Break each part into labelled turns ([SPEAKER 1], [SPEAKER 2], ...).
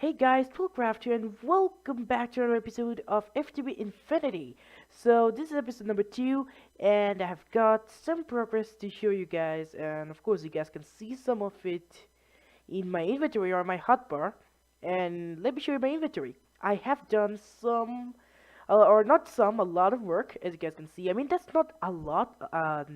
[SPEAKER 1] Hey guys, Toolcraft here, and welcome back to another episode of FTB Infinity. So this is episode number 2, and I have got some progress to show you guys, and of course you guys can see some of it in my inventory or my hotbar. And let me show you my inventory. I have done some, or not some, a lot of work, as you guys can see. I mean, that's not a lot,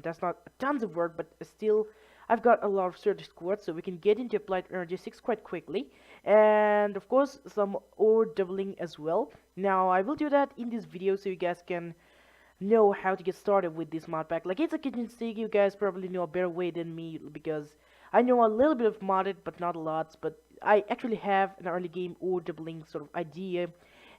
[SPEAKER 1] that's not tons of work, but still, I've got a lot of surge squads, so we can get into applied energy 6 quite quickly. And of course, some ore doubling as well. Now, I will do that in this video so you guys can know how to get started with this mod pack. Like, it's a kitchen sink, you guys probably know a better way than me, because I know a little bit of modded, but not a lot. But I actually have an early game ore doubling sort of idea.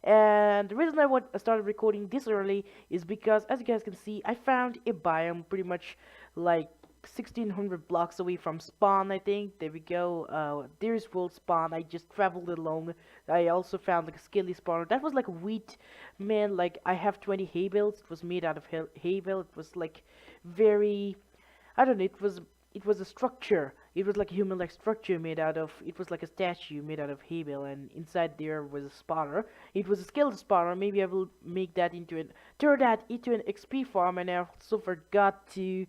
[SPEAKER 1] And the reason I started recording this early is because, as you guys can see, I found a biome pretty much like 1600 blocks away from spawn. I think there we go. There's world spawn. I just traveled along. I also found like a scaly spawner that was like a wheat, man. Like, I have 20 hay bales. It was made out of hay bale. It was like very, I don't know, it was a structure. It was like a human-like structure made out of. It was like a statue made out of hay bale, and inside there was a spawner. It was a skilled spawner. Maybe I will make that into an turn that into an XP farm. And I also forgot to.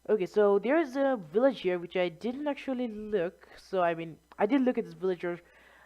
[SPEAKER 1] Okay, so there's a village here which I didn't actually look. So I mean, I did look at this villager.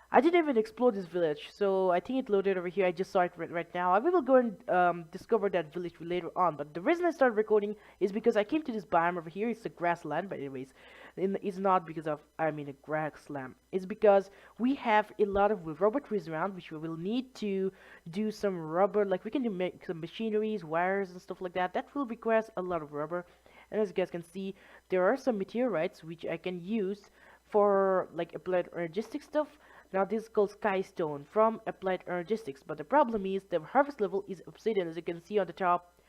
[SPEAKER 1] I didn't even explore this village, so I think it loaded over here. I just saw it right now. I will go and discover that village later on. But the reason I started recording is because I came to this biome over here. It's a grassland, but anyways, it's not because of I mean a grassland. It's because we have a lot of rubber trees around, which we will need to do some rubber. Like we can make some machineries, wires, and stuff like that. That will require a lot of rubber. And as you guys can see, there are some meteorites which I can use for like applied energistic stuff. Now this is called Skystone from Applied Energistics, but the problem is the harvest level is obsidian, as you can see on the top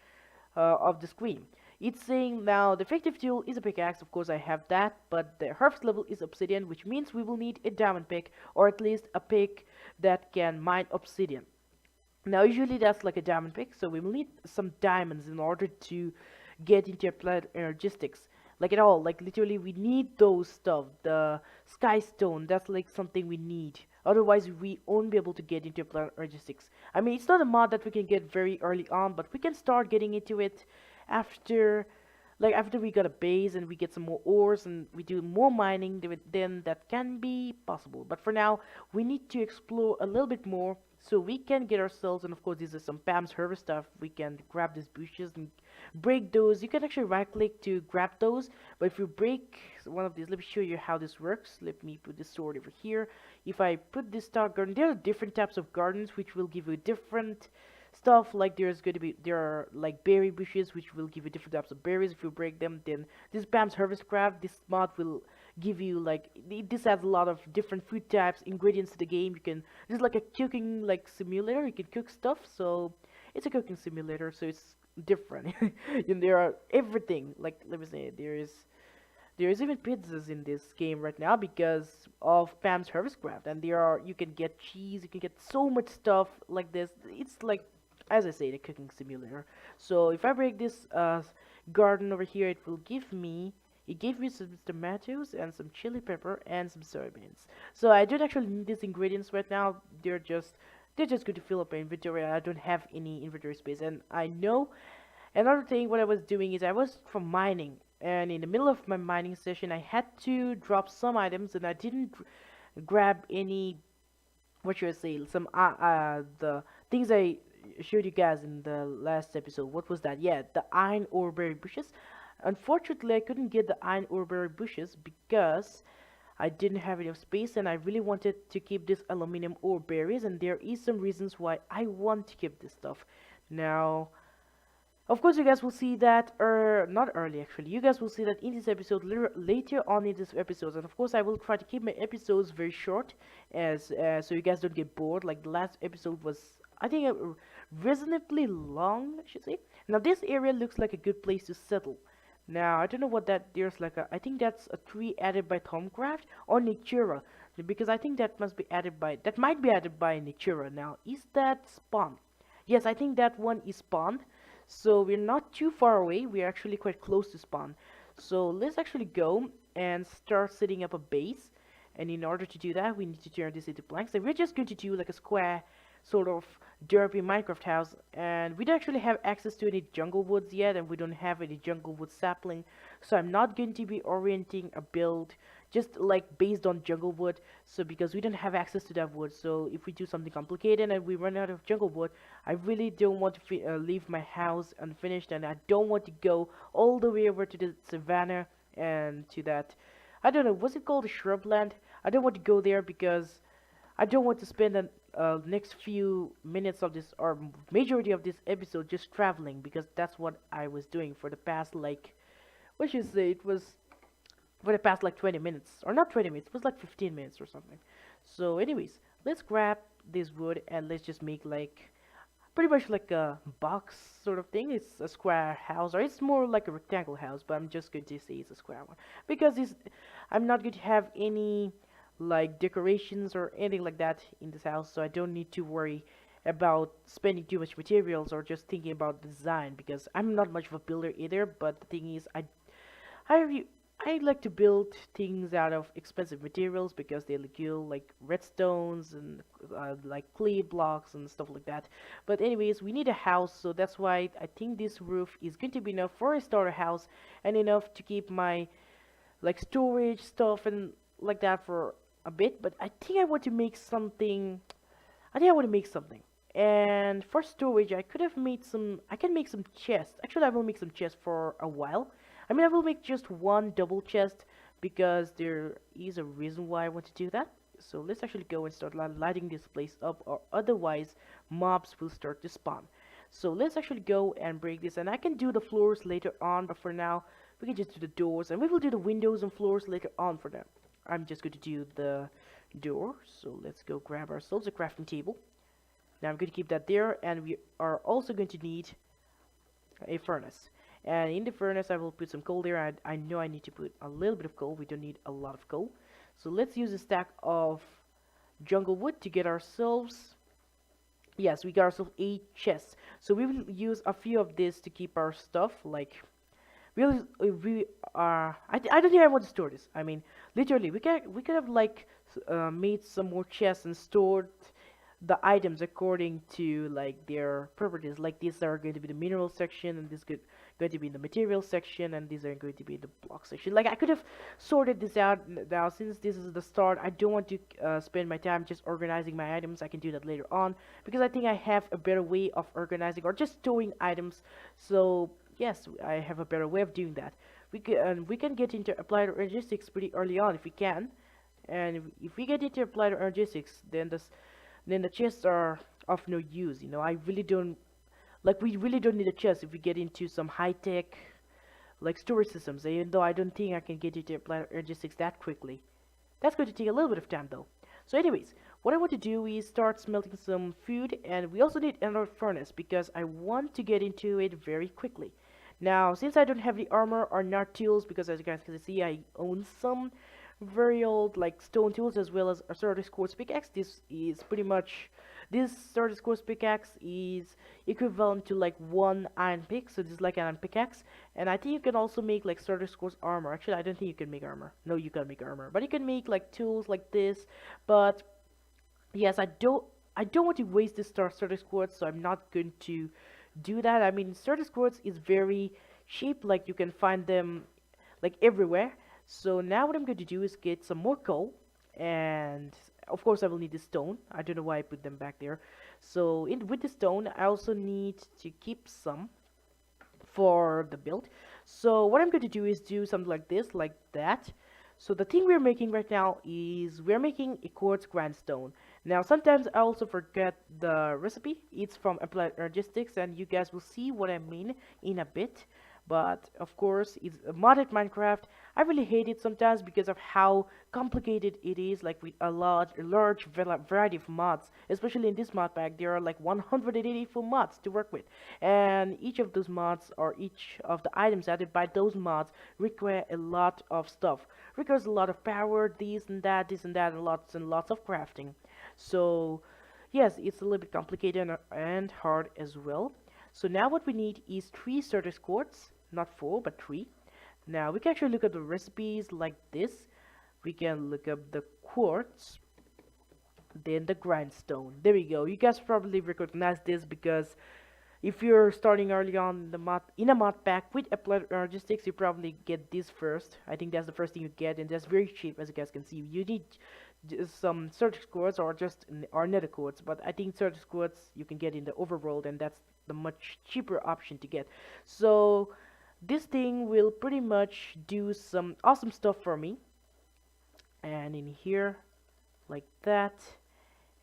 [SPEAKER 1] of the screen. It's saying now the effective tool is a pickaxe. Of course I have that, but the harvest level is obsidian, which means we will need a diamond pick, or at least a pick that can mine obsidian. Now usually that's like a diamond pick, so we will need some diamonds in order to get into applied energistics. Like at all, like literally we need those stuff. The sky stone, that's like something we need. Otherwise we won't be able to get into applied energistics. I mean, it's not a mod that we can get very early on, but we can start getting into it after after we got a base and we get some more ores and we do more mining, then that can be possible. But for now, we need to explore a little bit more so we can get ourselves, and of course this is some Pam's harvest stuff. We can grab these bushes and break those. You can actually right click to grab those, but if you break one of these, let me show you how this works. Let me put this sword over here. If I put this star garden, there are different types of gardens which will give you different stuff. Like there are like berry bushes which will give you different types of berries. If you break them, then this Pam's harvest craft, this mod will give you like this has a lot of different food types, ingredients to the game. You can, this is like a cooking like simulator. You can cook stuff, so it's a cooking simulator, so it's different. And there are everything, like let me say, there is even pizzas in this game right now because of Pam's harvest craft. And there are, you can get cheese, you can get so much stuff like this. It's like, as I say, the cooking simulator. So if I break this garden over here, it will give me, it gave me some tomatoes and some chili pepper and some soybeans. So I don't actually need these ingredients right now. They're just going to fill up my inventory. I don't have any inventory space. And I know another thing, what I was doing is I was from mining, and in the middle of my mining session I had to drop some items, and I didn't grab any, what should I say, some the things I showed you guys in the last episode. What was that? Yeah, the iron ore berry bushes. Unfortunately, I couldn't get the iron ore berry bushes because I didn't have enough space, and I really wanted to keep this aluminum ore berries, and there is some reasons why I want to keep this stuff. Now, of course, you guys will see that, or not early actually. You guys will see that in this episode, later on in this episode. And of course, I will try to keep my episodes very short, as so you guys don't get bored. Like the last episode was, I think, reasonably long, I should say. Now this area looks like a good place to settle. Now I don't know what that. There's like a, I think that's a tree added by Tomcraft or Natura, because I think that must be added by, that might be added by Natura. Now is that spawned? Yes, I think that one is spawned. So we're not too far away. We're actually quite close to spawn. So let's actually go and start setting up a base. And in order to do that, we need to turn this into planks. And we're just going to do like a square sort of derpy Minecraft house. And we don't actually have access to any jungle woods yet, and we don't have any jungle wood sapling. So I'm not going to be orienting a build just like based on jungle wood. So because we don't have access to that wood, so if we do something complicated and we run out of jungle wood, I really don't want to leave my house unfinished, and I don't want to go all the way over to the savannah and to that, I don't know, was it called the shrubland? I don't want to go there because I don't want to spend the next few minutes of this or majority of this episode just traveling, because that's what I was doing for the past like, what should I say, it was for the past like 20 minutes, or not 20 minutes, it was like 15 minutes or something. So anyways, let's grab this wood and let's just make like pretty much like a box sort of thing. It's a square house, or it's more like a rectangle house, but I'm just going to say it's a square one because I'm not going to have any like decorations or anything like that in this house, so I don't need to worry about spending too much materials or just thinking about design, because I'm not much of a builder either. But the thing is, I I like to build things out of expensive materials because they look cool, like redstones and like clay blocks and stuff like that. But anyways, we need a house, so that's why I think this roof is going to be enough for a starter house and enough to keep my like storage stuff and like that for a bit. But I think I want to make something. I think I want to make something. And for storage, I could have made some. I can make some chests. Actually, I will make some chests for a while. I mean, I will make just one double chest because there is a reason why I want to do that. So let's actually go and start lighting this place up, or otherwise mobs will start to spawn. So let's actually go and break this, and I can do the floors later on, but for now we can just do the doors, and we will do the windows and floors later on. For now, I'm just going to do the door. So let's go grab ourselves a crafting table. Now I'm going to keep that there, and we are also going to need a furnace. And in the furnace I will put some coal there. I know I need to put a little bit of coal. We don't need a lot of coal. So let's use a stack of jungle wood to get ourselves, yes, we got ourselves 8 chests. So we will use a few of this to keep our stuff. Like we are, I don't think I want to store this. I mean, literally we could have like made some more chests and stored the items according to like their properties. Like these are going to be the mineral section, and this going to be in the material section, and these are going to be in the block section. Like I could have sorted this out now. Since this is the start, I don't want to spend my time just organizing my items. I can do that later on because I think I have a better way of organizing or just storing items. So yes, I have a better way of doing that. We can get into applied logistics pretty early on if we can, and if we get into applied logistics, then the chests are of no use. You know, I really don't like. We really don't need a chest if we get into some high tech like storage systems. Even though I don't think I can get into applied logistics that quickly. That's going to take a little bit of time though. So, anyways, what I want to do is start smelting some food, and we also need another furnace because I want to get into it very quickly. Now, since I don't have the armor or not tools, because as you guys can see, I own some very old like stone tools as well as a Certus quartz pickaxe. This Certus quartz pickaxe is equivalent to like one iron pick, so this is like an iron pickaxe. And I think you can also make like Certus quartz armor. Actually, I don't think you can make armor. No, you can't make armor, but you can make like tools like this. But yes, I don't want to waste this Certus quartz, so I'm not going to do that. I mean, Certus quartz is very cheap. Like you can find them like everywhere. So now what I'm going to do is get some more coal, and of course I will need the stone. I don't know why I put them back there. So with the stone I also need to keep some for the build. So what I'm going to do is do something like this, like that. So the thing we're making right now is we're making a quartz grindstone. Now sometimes I also forget the recipe. It's from Applied Logistics, and you guys will see what I mean in a bit. But of course, it's a modded Minecraft. I really hate it sometimes because of how complicated it is, like with a large variety of mods. Especially in this mod pack, there are like 184 mods to work with. And each of those mods, or each of the items added by those mods, require a lot of stuff. Requires a lot of power, this and that, and lots of crafting. So, yes, it's a little bit complicated and hard as well. So now what we need is 3 Certus quartz, not 4, but 3. Now we can actually look at the recipes like this. we can look up the quartz, then the grindstone. There we go. You guys probably recognize this because if you're starting early on in the mod in a mod pack with applied logistics, you probably get this first. I think that's the first thing you get, and that's very cheap, as you guys can see. You need just some surge quartz or just or nether quartz, but I think surge quartz you can get in the overworld, and that's the much cheaper option to get. So this thing will pretty much do some awesome stuff for me. And in here, like that.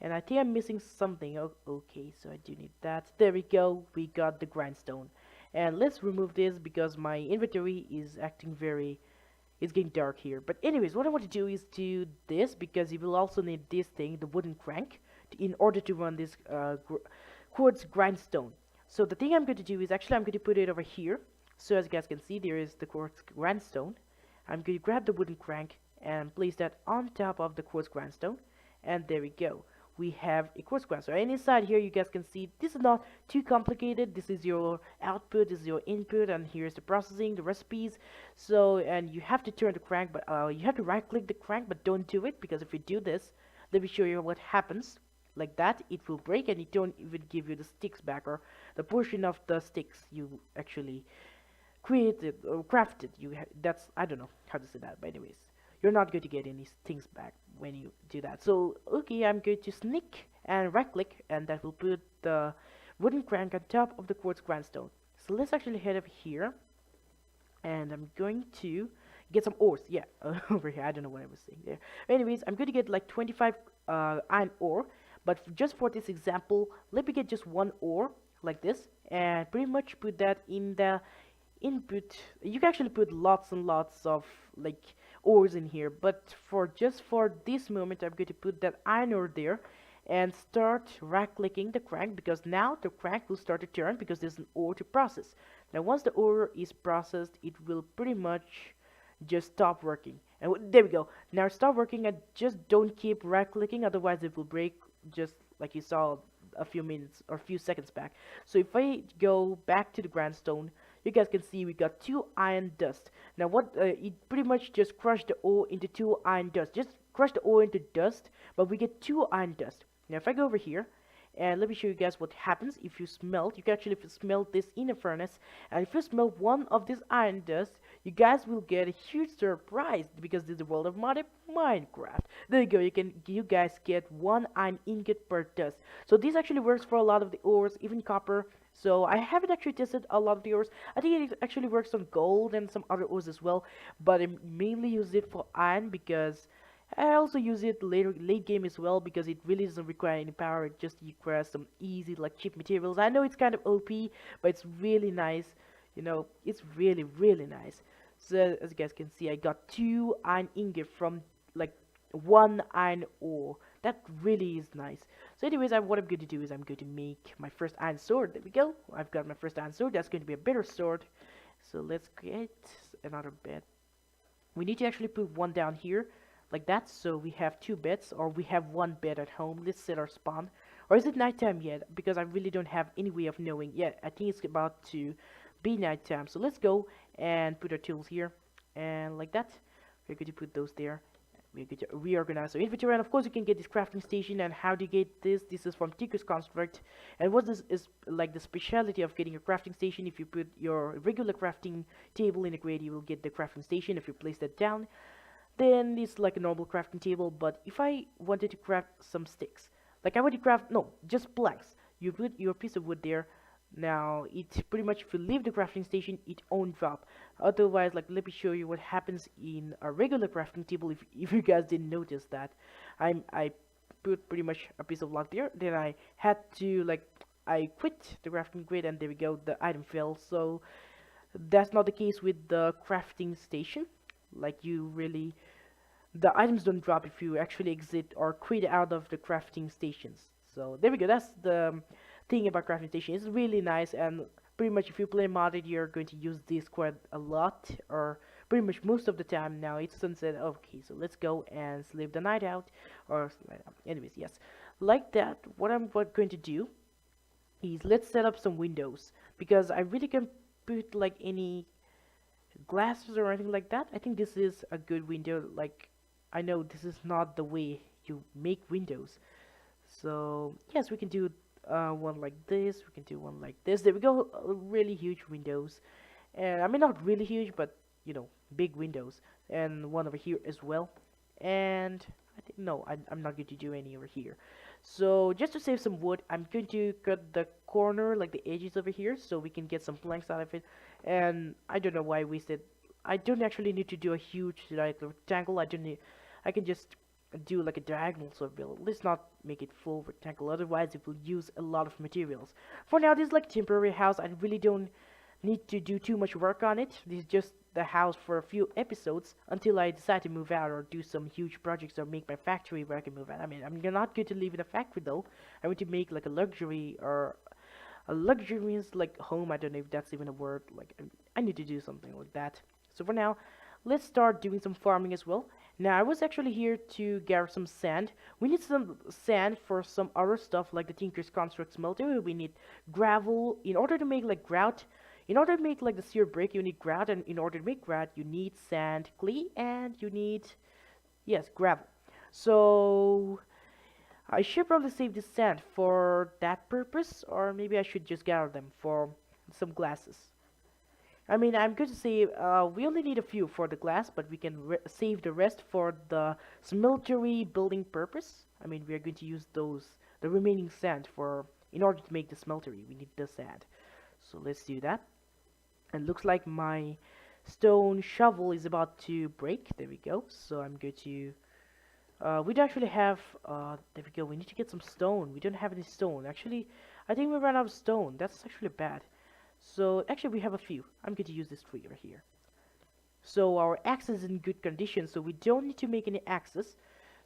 [SPEAKER 1] And I think I'm missing something. Oh, okay, so I do need that. There we go. We got the grindstone. And let's remove this because my inventory is acting very... It's getting dark here. But anyways, what I want to do is do this because you will also need this thing, the wooden crank, in order to run this quartz grindstone. So the thing I'm going to do is actually I'm going to put it over here. So as you guys can see, there is the quartz grindstone. I'm going to grab the wooden crank and place that on top of the quartz grindstone. And there we go. We have a quartz grindstone. And inside here, you guys can see this is not too complicated. This is your output, this is your input, and here's the processing, the recipes. So, and you have to turn the crank, but you have to right-click the crank, but don't do it because if you do this, let me show you what happens. Like that, it will break, and it don't even give you the sticks back or the portion of the sticks you actually created or crafted. That's I don't know how to say that, but anyways. You're not going to get any things back when you do that. So, okay, I'm going to sneak and right click, and that will put the wooden crank on top of the quartz grindstone. So let's actually head up here, and I'm going to get some ores. Yeah, over here. I don't know what I was saying there. Anyways, I'm going to get like 25 iron ore, but just for this example, let me get just one ore like this, and pretty much put that in the input. You can actually put lots and lots of like ores in here, but for this moment I'm going to put that iron ore there and start right clicking the crank because now the crank will start to turn because there's an ore to process. Now once the ore is processed, it will pretty much just stop working, and there we go. Now stop working, and just don't keep right clicking, otherwise it will break, just like you saw a few minutes or a few seconds back. So if I go back to the grindstone, you guys can see we got 2 iron dust. Now what it pretty much just crushed the ore into 2 iron dust. Just crush the ore into dust, but we get 2 iron dust. Now if I go over here, and let me show you guys what happens if you smelt. You can actually smelt this in a furnace, and if you smelt one of this iron dust, you guys will get a huge surprise because this is the world of modded Minecraft. There you go. You guys get 1 iron ingot per dust. So this actually works for a lot of the ores, even copper. So I haven't actually tested a lot of the ores. I think it actually works on gold and some other ores as well, but I mainly use it for iron because I also use it late game as well because it really doesn't require any power. It just requires some easy, like, cheap materials. I know it's kind of OP, but it's really nice. You know, it's really, really nice. So as you guys can see, I got 2 iron ingot from like 1 iron ore. That really is nice. So anyways, what I'm going to do is I'm going to make my first iron sword. There we go. I've got my first iron sword. That's going to be a better sword. So let's get another bed. We need to actually put one down here, like that, so we have 2 beds, or we have 1 bed at home. Let's set our spawn. Or is it nighttime yet? Because I really don't have any way of knowing yet. I think it's about to be nighttime. So let's go and put our tools here, and like that. We're going to put those there. We're going to reorganize our inventory, and of course you can get this crafting station. And how do you get this? This is from Tinker's Construct. And what this is like the speciality of getting a crafting station. If you put your regular crafting table in a grade, you will get the crafting station. If you place that down, then it's like a normal crafting table. But if I wanted to craft some sticks, like I want to craft, no, just planks, you put your piece of wood there. Now it pretty much, if you leave the crafting station, it won't drop. Otherwise, like, let me show you what happens in a regular crafting table. If you guys didn't notice that, I put pretty much a piece of log there. Then I had to, like, I quit the crafting grid, and there we go, the item fell. So that's not the case with the crafting station. Like, the items don't drop if you actually exit or quit out of the crafting stations. So there we go. That's the thing about crafting station. It's really nice, and pretty much if you play modded, you're going to use this quite a lot, or pretty much most of the time. Now it's sunset. Okay, so let's go and sleep the night out, or anyways, yes, like that. What I'm going to do is let's set up some windows, because I really can't put like any glasses or anything like that. I think this is a good window. Like, I know this is not the way you make windows. So yes, we can do one like this. We can do one like this. There we go. Really huge windows, and I mean not really huge, but big windows, and one over here as well. And I think no, I'm not going to do any over here. So just to save some wood, I'm going to cut the corner, like the edges over here, so we can get some planks out of it. And I don't know why I wasted. I don't actually need to do a huge like rectangle. I don't need. I can just do like a diagonal sort of build. Let's not make it full rectangle, otherwise it will use a lot of materials. For now, this is like temporary house. I really don't need to do too much work on it. This is just the house for a few episodes until I decide to move out or do some huge projects or make my factory where I can move out. I mean, I'm not going to live in a factory though. I want to make like a luxury or a luxurious like home. I don't know if that's even a word. Like I need to do something like that. So for now, let's start doing some farming as well. Now I was actually here to gather some sand. We need some sand for some other stuff like the Tinker's Construct smelter. We need gravel in order to make like grout. In order to make like the sewer brick, you need grout, and in order to make grout, you need sand, clay, and you need, yes, gravel. So I should probably save this sand for that purpose, or maybe I should just gather them for some glasses. I mean, I'm going to say we only need a few for the glass, but we can save the rest for the smeltery building purpose. I mean, we are going to use the remaining sand for, in order to make the smeltery, we need the sand. So let's do that. And looks like my stone shovel is about to break. There we go. So I'm going to we don't actually have there we go. We need to get some stone. We don't have any stone. Actually, I think we ran out of stone. That's actually bad. So actually we have a few. I'm going to use this tree over here. So our axe is in good condition, so we don't need to make any axes.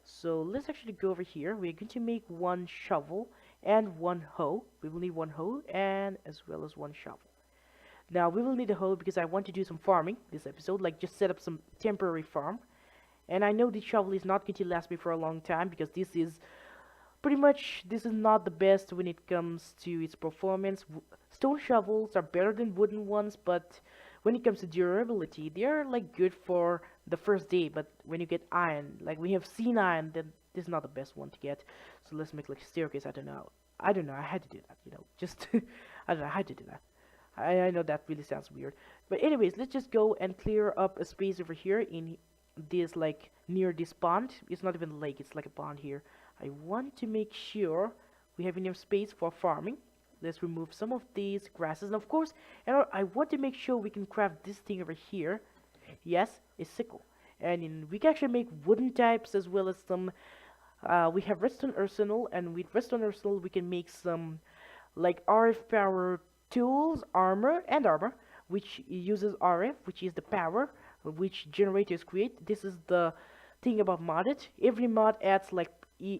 [SPEAKER 1] So let's actually go over here. We're going to make one shovel and one hoe. We will need one hoe and as well as one shovel. Now we will need a hoe because I want to do some farming this episode, like just set up some temporary farm. And I know the shovel is not going to last me for a long time because this is pretty much, this is not the best when it comes to its performance. Stone shovels are better than wooden ones, but when it comes to durability, they are like good for the first day. But when you get iron, like we have seen iron, then this is not the best one to get. So let's make like a staircase. I don't know. I had to do that, just I don't know, I had to do that. I know that really sounds weird. But anyways, let's just go and clear up a space over here in this, like, near this pond. It's not even a lake, it's like a pond here. I want to make sure we have enough space for farming. Let's remove some of these grasses. And of course, I want to make sure we can craft this thing over here. Yes, a sickle. And we can actually make wooden types as well as some... we have redstone arsenal, and with redstone arsenal we can make some, like, RF power tools, armor, which uses RF, which is the power which generators create. This is the thing about modded. Every mod adds like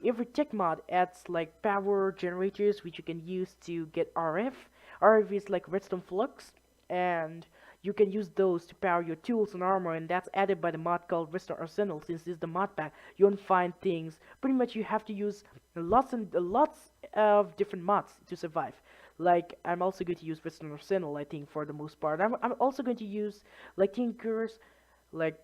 [SPEAKER 1] every tech mod adds like power generators which you can use to get RF. RF is like redstone flux, and you can use those to power your tools and armor, and that's added by the mod called Redstone Arsenal. Since this is the mod pack, you won't find things. Pretty much you have to use lots and lots of different mods to survive. Like, I'm also going to use Redstone Arsenal, I think, for the most part. I'm also going to use, like, Tinker's, like,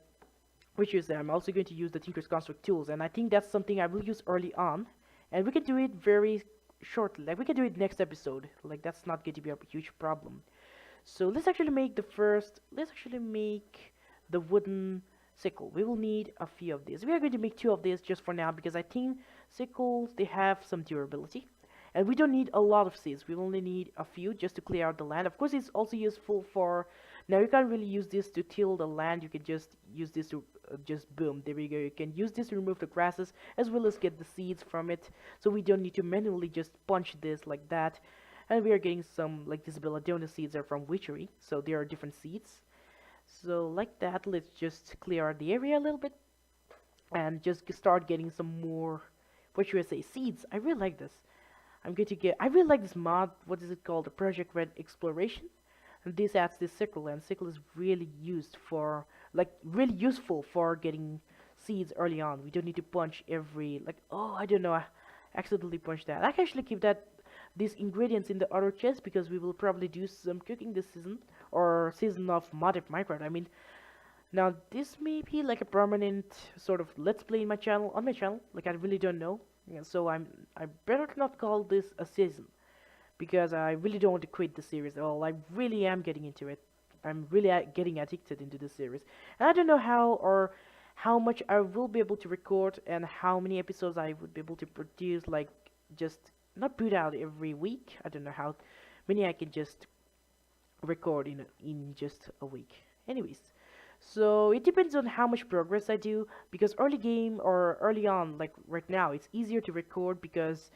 [SPEAKER 1] which is, I'm also going to use the Tinker's Construct tools, and I think that's something I will use early on. And we can do it very shortly. Like, we can do it next episode. Like, that's not going to be a huge problem. So, let's actually make the wooden sickle. We will need a few of these. We are going to make 2 of these just for now, because I think sickles, they have some durability. And we don't need a lot of seeds. We only need a few just to clear out the land. Of course, it's also useful for... Now, you can't really use this to till the land. You can just use this to just boom. There we go. You can use this to remove the grasses as well as get the seeds from it. So we don't need to manually just punch this like that. And we are getting some, like, these belladonna seeds are from witchery. So there are different seeds. So like that, let's just clear out the area a little bit. And just start getting some more, what should I say, seeds. I really like this. I really like this mod. What is it called? The Project Red Exploration. And this adds this sickle, and sickle is really used for, like, really useful for getting seeds early on. We don't need to punch every, like, oh, I don't know, I accidentally punched that. I can actually keep these ingredients in the other chest, because we will probably do some cooking this season, or season of modded Minecraft. I mean, Now this may be like a permanent sort of let's play in my channel on my channel. Like I really don't know. Yeah, so I better not call this a season because I really don't want to quit the series at all. I really am getting into it. I'm really getting addicted into the series, and I don't know how or how much I will be able to record and how many episodes I would be able to produce. Like just not put out every week. I don't know how many I can just record in just a week. Anyways, so it depends on how much progress I do because early game or early on, like right now, it's easier to record because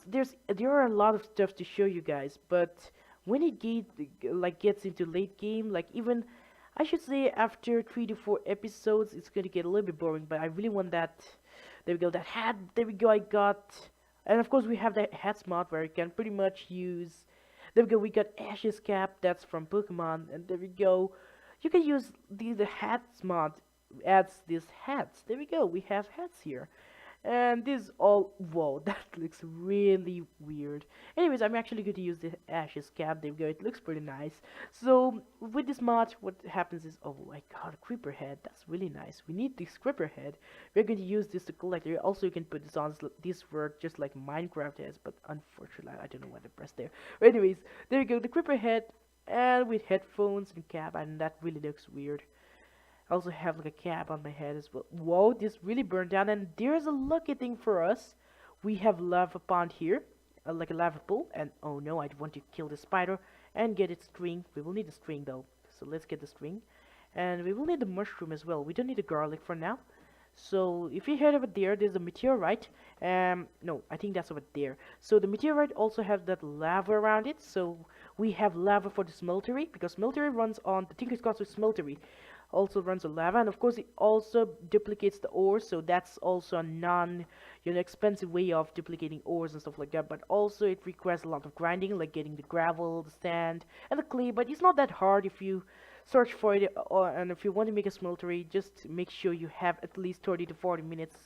[SPEAKER 1] there are a lot of stuff to show you guys, but when it gets into late game, like even I should say after 3 to 4 episodes, it's gonna get a little bit boring. But I really want that. There we go. That hat. There we go. I got, and of course we have that hats mod where you can pretty much use. There we go. We got Ash's cap. That's from Pokemon, and there we go. You can use the hats mod adds these hats. There we go. We have hats here. And this all, whoa, that looks really weird. Anyways, I'm actually going to use the Ashes cap. There we go, it looks pretty nice. So, with this mod, what happens is, oh, I got a creeper head. That's really nice. We need this creeper head. We're going to use this to collect it. Also, you can put this on. This work just like Minecraft has, but unfortunately, I don't know what to press there. But anyways, there we go, the creeper head. And with headphones and cap, and that really looks weird. I also have like a cap on my head as well. Whoa, this really burned down, and there's a lucky thing for us. We have lava pond here, like a lava pool, and oh no, I want to kill the spider and get its string. We will need the string though, so let's get the string. And we will need the mushroom as well. We don't need the garlic for now. So if you head over there, there's a meteorite. No, I think that's over there. So the meteorite also has that lava around it. So we have lava for the smeltery because smeltery runs on the Tinker's Castle smeltery also runs on lava, and of course it also duplicates the ores, so that's also a expensive way of duplicating ores and stuff like that. But also it requires a lot of grinding, like getting the gravel, the sand, and the clay. But it's not that hard if you search for it, and if you want to make a smeltery, just make sure you have at least 30 to 40 minutes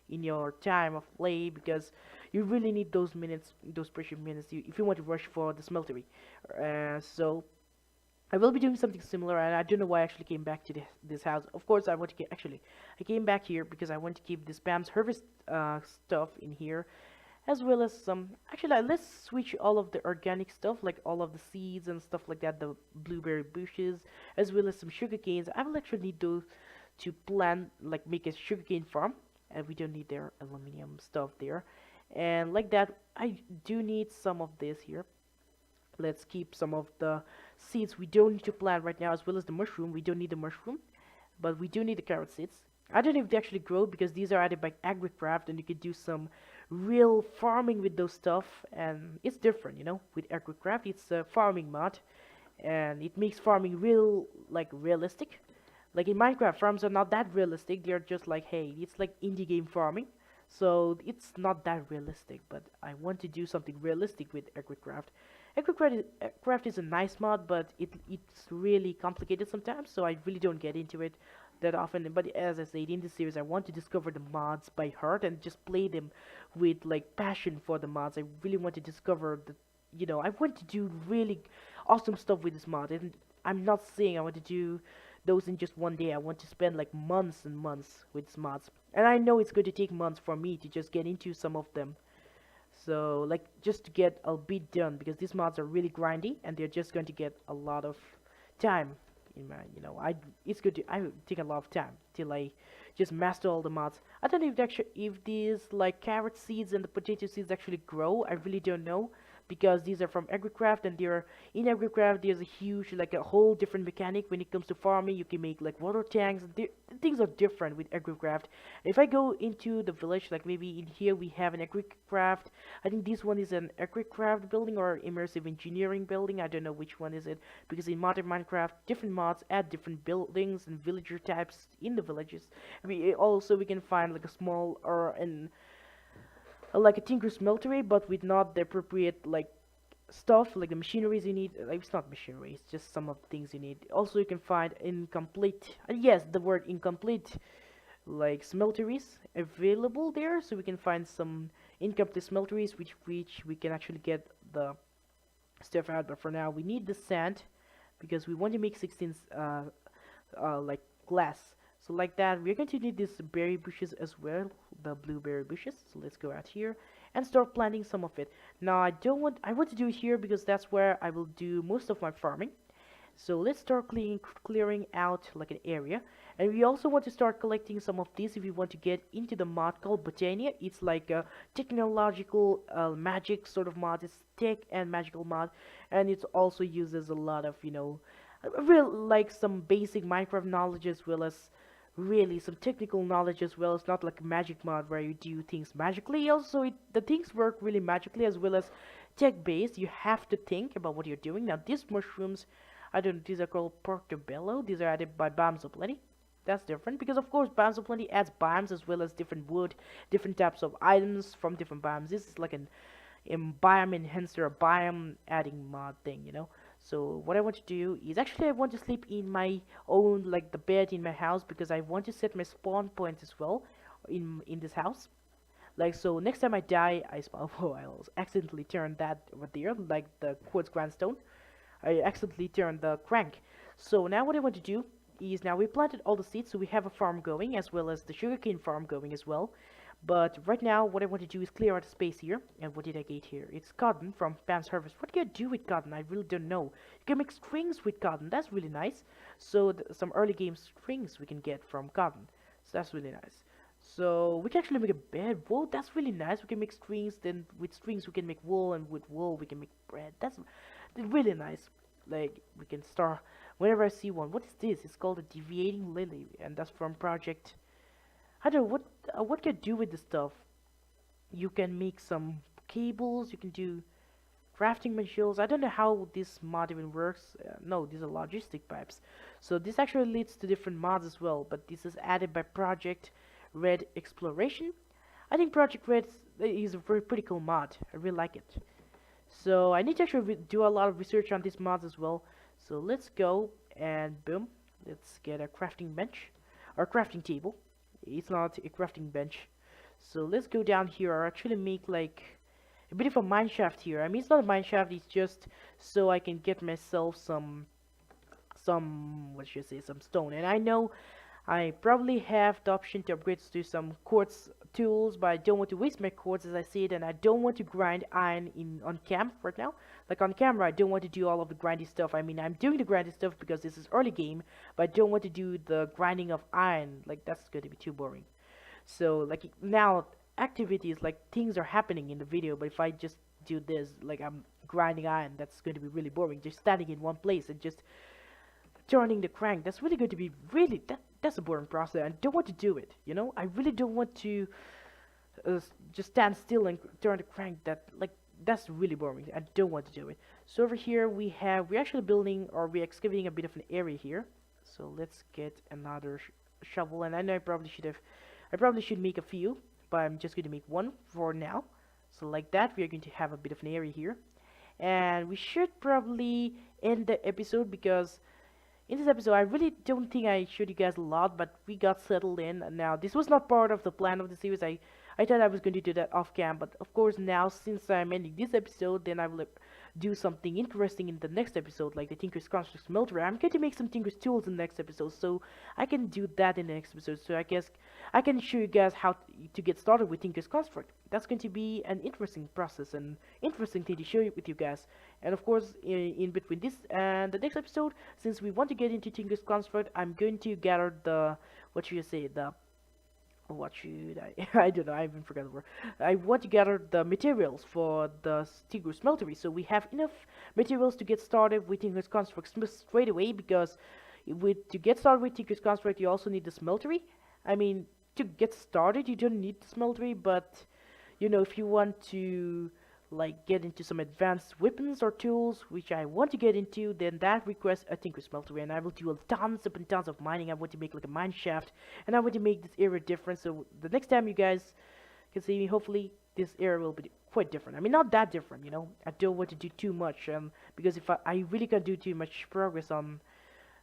[SPEAKER 1] in your time of play because you really need those minutes, those precious minutes, if you want to rush for the smeltery. So I will be doing something similar, and I don't know why I actually came back to this house. Of course, I want to get, actually, I came back here because I want to keep this Pam's Harvest stuff in here, as well as some, actually, let's switch all of the organic stuff, like all of the seeds and stuff like that, the blueberry bushes, as well as some sugar canes. I will actually need those to plant, like make a sugarcane farm, and we don't need their aluminum stuff there. And like that, I do need some of this here. Let's keep some of the seeds we don't need to plant right now, as well as the mushroom. We don't need the mushroom, but we do need the carrot seeds. I don't know if they actually grow because these are added by AgriCraft, and you can do some real farming with those stuff, and it's different, you know. With AgriCraft, it's a farming mod, and it makes farming realistic. Like in Minecraft, farms are not that realistic. They're just like, hey, it's like indie game farming. So it's not that realistic, but I want to do something realistic with AgriCraft. AgriCraft is a nice mod, but it's really complicated sometimes, so I really don't get into it that often. But as I said, in this series, I want to discover the mods by heart and just play them with like passion for the mods. I really want to discover I want to do really awesome stuff with this mod, and I'm not saying I want to do those in just one day. I want to spend like months and months with these mods, and I know it's going to take months for me to just get into some of them. So like just to get a bit done because these mods are really grindy and they're just going to get a lot of time in my it's good to I would take a lot of time till I just master all the mods. I don't know if these like carrot seeds and the potato seeds actually grow. I really don't know because these are from AgriCraft, and they're in AgriCraft. There's a huge, like a whole different mechanic when it comes to farming. You can make like water tanks. Things are different with AgriCraft. If I go into the village, like maybe in here we have an AgriCraft. I think this one is an AgriCraft building or immersive engineering building. I don't know which one is it, because in modern Minecraft, different mods add different buildings and villager types in the villages. We can find like a small or an like a tinker smeltery, but with not the appropriate like stuff, like the machineries you need. Like, it's not machinery, it's just some of the things you need. Also, you can find incomplete, yes, the word incomplete, like smelteries available there. So we can find some incomplete smelteries, which we can actually get the stuff out. But for now, we need the sand because we want to make 16 like glass. So like that, we're going to need these berry bushes as well, the blueberry bushes. So let's go out here and start planting some of it. Now I want to do it here because that's where I will do most of my farming. So let's start clearing out like an area. And we also want to start collecting some of these if we want to get into the mod called Botania. It's like a technological magic sort of mod. It's tech and magical mod. And it also uses a lot of, real like some basic Minecraft knowledge as well as really some technical knowledge as well. It's not like a magic mod where you do things magically. Also, the things work really magically as well as tech based. You have to think about what you're doing. Now, these mushrooms, I don't know, these are called portobello. These are added by Biomes of Plenty. That's different because, of course, Biomes of Plenty adds biomes as well as different wood, different types of items from different biomes. This is like an biome enhancer, a biome adding mod thing. So what I want to do is actually I want to sleep in my own like the bed in my house because I want to set my spawn point as well in this house. Like so, next time I die, I spawn. Oh, I accidentally turned that over there, like the quartz grindstone. I accidentally turned the crank. So now what I want to do is now we planted all the seeds, so we have a farm going as well as the sugarcane farm going as well. But right now, what I want to do is clear out the space here. And what did I get here? It's cotton from Pam's Harvest. What can you do with cotton? I really don't know. You can make strings with cotton. That's really nice. So some early game strings we can get from cotton. So that's really nice. So we can actually make a bed. Whoa, that's really nice. We can make strings. Then with strings we can make wool, and with wool we can make bread. That's really nice. Like we can start whenever I see one. What is this? It's called a deviating lily, and that's from Project. I don't know what can you do with this stuff. You can make some cables. You can do crafting materials. I don't know how this mod even works. No, these are logistic pipes. So this actually leads to different mods as well. But this is added by Project Red Exploration. I think Project Red is a very pretty cool mod. I really like it. So I need to actually do a lot of research on these mods as well. So let's go and boom. Let's get a crafting bench or crafting table. It's not a crafting bench. So let's go down here or actually make like a bit of a mine shaft here. I mean, it's not a mine shaft, it's just so I can get myself some what should I say, some stone. And I know I probably have the option to upgrade to some quartz tools, but I don't want to waste my quartz as I see it, and I don't want to grind iron on cam right now. Like on camera, I don't want to do all of the grindy stuff. I mean, I'm doing the grindy stuff because this is early game, but I don't want to do the grinding of iron. Like, that's going to be too boring. So, like, now, activities, like, things are happening in the video, but if I just do this, like, I'm grinding iron, that's going to be really boring. Just standing in one place and just turning the crank, that's really going to be really, that's a boring process. I don't want to do it, I really don't want to just stand still and turn the crank. That's really boring. I don't want to do it. So over here we're actually building, or we're excavating a bit of an area here. So let's get another shovel, and I know I probably should make a few, but I'm just going to make one for now. So like that, we are going to have a bit of an area here, and we should probably end the episode because in this episode, I really don't think I showed you guys a lot, but we got settled in. Now, this was not part of the plan of the series. I thought I was going to do that off cam, but of course now, since I'm ending this episode, then I will do something interesting in the next episode, like the Tinker's Construct Smelter. I'm going to make some Tinker's Tools in the next episode, so I can do that in the next episode. So I guess I can show you guys how to get started with Tinker's Construct. That's going to be an interesting process, and interesting thing to show you with you guys. And of course, in between this and the next episode, since we want to get into Tinker's Construct, I'm going to gather what should I I don't know, I even forgot the word. I want to gather the materials for the Tinker Smeltery, so we have enough materials to get started with Tinker's Construct straight away, because to get started with Tinker's Construct, you also need the smeltery. I mean, to get started, you don't need the smeltery, but, if you want to like get into some advanced weapons or tools, which I want to get into, then that requires a Tinker Smeltery, and I will do tons and tons of mining. I want to make like a mine shaft, and I want to make this area different, so the next time you guys can see me, hopefully this area will be quite different. I mean, not that different, I don't want to do too much, because if I really can't do too much progress on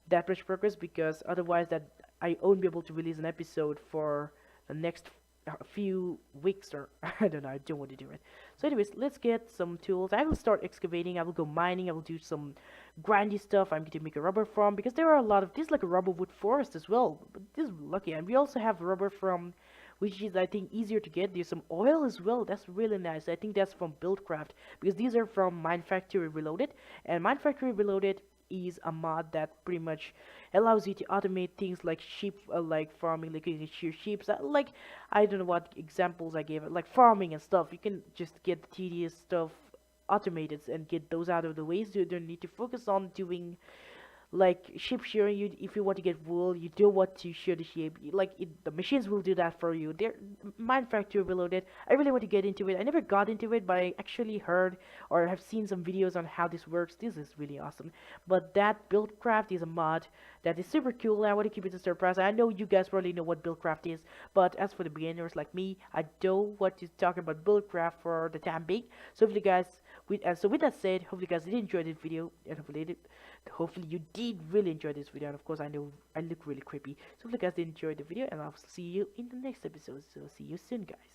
[SPEAKER 1] because otherwise that I won't be able to release an episode for the next a few weeks, or I don't know, I don't want to do it. So anyways, let's get some tools. I will start excavating, I will go mining, I will do some grindy stuff. I'm going to make a rubber farm because there are a lot of this, like a rubber wood forest as well. But this is lucky, and we also have rubber from, which is I think easier to get. There's some oil as well. That's really nice. I think that's from Buildcraft because these are from Mine Factory Reloaded, and Mine Factory Reloaded is a mod that pretty much allows you to automate things like sheep, like farming, like you can shear sheep. Like I don't know what examples I gave it, like farming and stuff. You can just get the tedious stuff automated and get those out of the way, so you don't need to focus on doing like sheep shearing. You, if you want to get wool, you don't want to shear the sheep, the machines will do that for you. They're Mine Factory Reloaded. I really want to get into it. I never got into it, but I actually heard or have seen some videos on how this works. This is really awesome. But that Buildcraft is a mod that is super cool, and I want to keep it a surprise. I know you guys probably know what Buildcraft is, but as for the beginners like me, I don't want to talk about Buildcraft for the time being. So if you guys with that said, hopefully you guys did enjoy this video, and hopefully you did really enjoy this video. And of course, I know I look really creepy, so hopefully you guys did enjoy the video, and I'll see you in the next episode. So see you soon, guys.